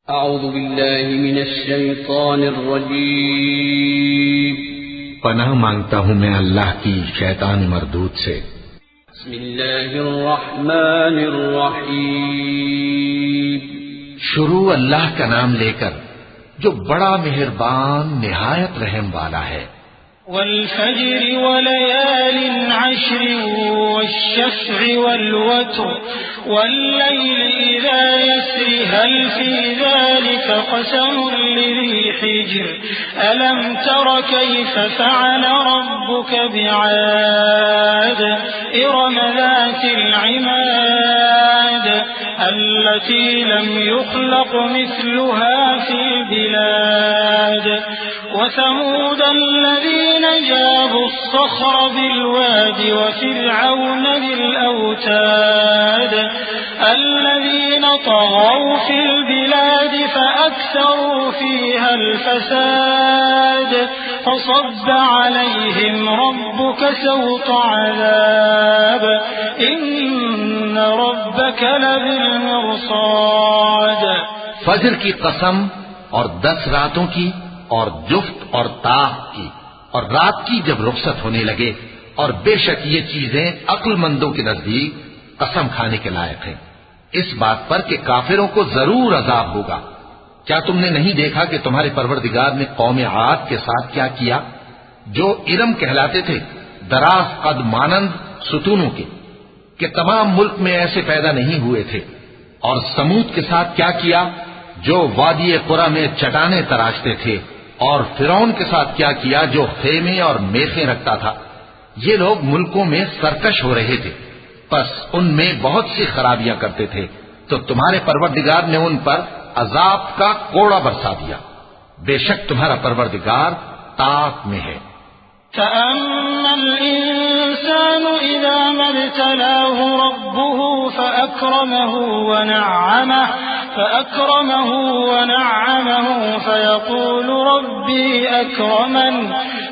अऊज़ु बिल्लाहि मिनश शैतानिर रजीम। पनाह मांगता हूँ मैं अल्लाह की शैतान मरदूद से। बिस्मिल्लाहिर रहमानिर रहीम। शुरू अल्लाह का नाम लेकर जो बड़ा मेहरबान निहायत रहम वाला है। वल फज्र वलयालिन अश्र वश्शफ़्इ वल्वतर वल्लैलि इज़ा यस्रि हल फी ज़ालिका क़समुन लिज़ी हिज्र अलम तर कैफ़ फ़अल रब्बुक बिआद इरम ज़ातिल इमाद अल्लती लम युख़लक़ मिस्लुहा फ़िल बिलाद वसमूद الذين جابوا الصخر بالواد وفرعون ذي الأوتاد الذين طغوا في البلاد فأكثروا فيها الفساد فصب عليهم ربك سوط عذاب إن ربك لبالمرصاد। फजर की कसम और 10 रातों की और जुफ्त और ताह की और रात की जब रुखसत होने लगे, और बेशक ये चीजें अक्लमंदों के नजदीक कसम खाने के लायक हैं, इस बात पर कि काफिरों को जरूर अजाब होगा। क्या तुमने नहीं देखा कि तुम्हारे परवरदिगार ने कौम आद के साथ क्या किया, जो इरम कहलाते थे, दराज कद मानंद सुतूनों के, कि तमाम मुल्क में ऐसे पैदा नहीं हुए थे। और समूद के साथ क्या किया, जो वादी कुरा में चटाने तराशते थे। और फिरौन के साथ क्या किया, जो खेमे और मेखें रखता था। ये लोग मुल्कों में सरकश हो रहे थे, बस उनमें बहुत सी खराबियां करते थे, तो तुम्हारे परवरदिगार ने उन पर अजाब का कोड़ा बरसा दिया। बेशक तुम्हारा परवरदिगार ताक में है। फ़अम्मल इंसानु इज़ा मब्तलाहु रब्बुहु फ़अक्रमहु वनअमहु फ़यक़ूलु रब्बी अक्रमन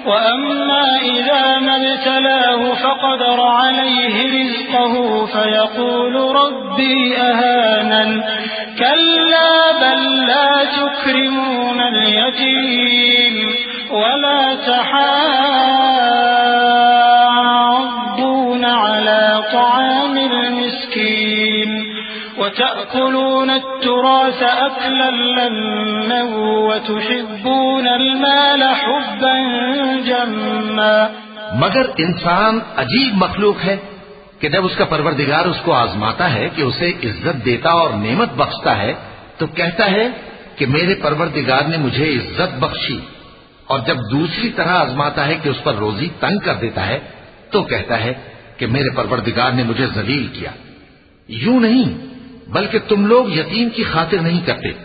वअम्मा इज़ा मब्तलाहु फ़क़दर अलैहि रिज़्क़हु फ़यक़ूलु रब्बी अहानन कल्ला बल ला तुक्रिमूनल यतीम वला तहाद्दून अला तआमिल मिस्कीन वतअकुलून अत्तुरास अक्लन लम्मा वतुहिब्बून अलमाल हुब्बन जम्मा। मगर इंसान अजीब मखलूक है कि जब उसका परवरदिगार उसको आजमाता है, कि उसे इज्जत देता और नेमत बख्शता है, तो कहता है कि मेरे परवरदिगार ने मुझे इज्जत बख्शी। और जब दूसरी तरह आजमाता है कि उस पर रोजी तंग कर देता है, तो कहता है कि मेरे परवरदिगार ने मुझे जलील किया। यूं नहीं, बल्कि तुम लोग यतीम की खातिर नहीं करते,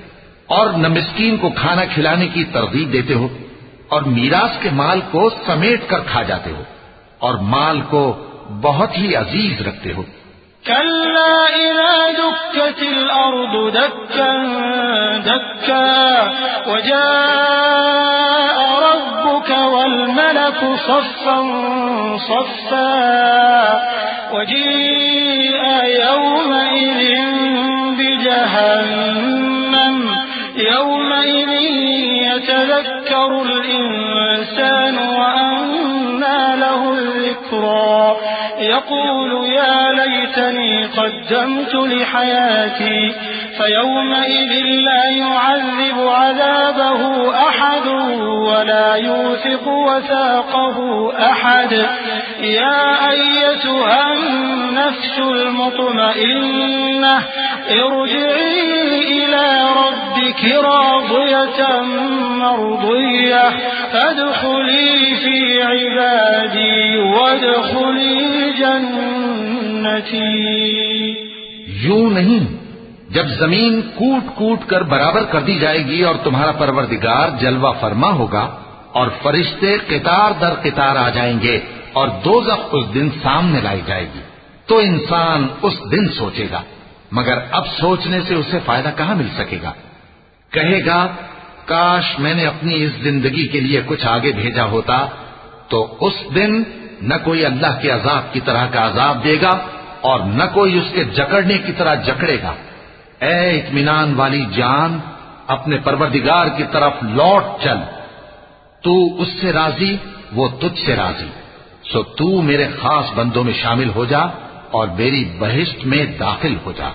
और न मिस्कीन को खाना खिलाने की तरगीब देते हो, और मीरास के माल को समेट कर खा जाते हो, और माल को बहुत ही अजीज रखते हो। कल्ला इज़ा दुक्कतिल अर्दु दक्कन दक्का वजाअ रब्बुक वल मलकु सफ़्फ़न सफ़्फ़ा वजीअ यौमइज़िन बिजहन्नम यौमइज़िन यतज़क्करुल इंसानु वअन्ना लहुल ज़िक्रा यक़ूलु या लैतनी क़द्दमतु लिहयाती फयौमइज़ ला युअज़्ज़िबु अज़ाबहु अहद वला यूसिक़ु वसाक़हु अहद या अय्यतुहन नफ्सुल मुत्मइन्नह इरजिई इला रब्बिकी राज़ियतन मर्ज़िय्यह फadkhuli फी इबादी वदखुली जन्नती। यूं नहीं, जब जमीन कूट कूट कर बराबर कर दी जाएगी और तुम्हारा परवरदिगार जलवा फरमा होगा, और फरिश्ते कितार दर कितार आ जाएंगे, और दोज़ख उस दिन सामने लाई जाएगी, तो इंसान उस दिन सोचेगा, मगर अब सोचने से उसे फायदा कहां मिल सकेगा। कहेगा, काश मैंने अपनी इस जिंदगी के लिए कुछ आगे भेजा होता, तो उस दिन न कोई अल्लाह के अजाब की तरह का अजाब देगा, और न कोई उसके जकड़ने की तरह जकड़ेगा। ए इत्मीनान वाली जान, अपने परवरदिगार की तरफ लौट चल, तू उससे राजी, वो तुझसे राजी। सो तू मेरे खास बंदों में शामिल हो जा और मेरी बहिश्त में दाखिल हो जा।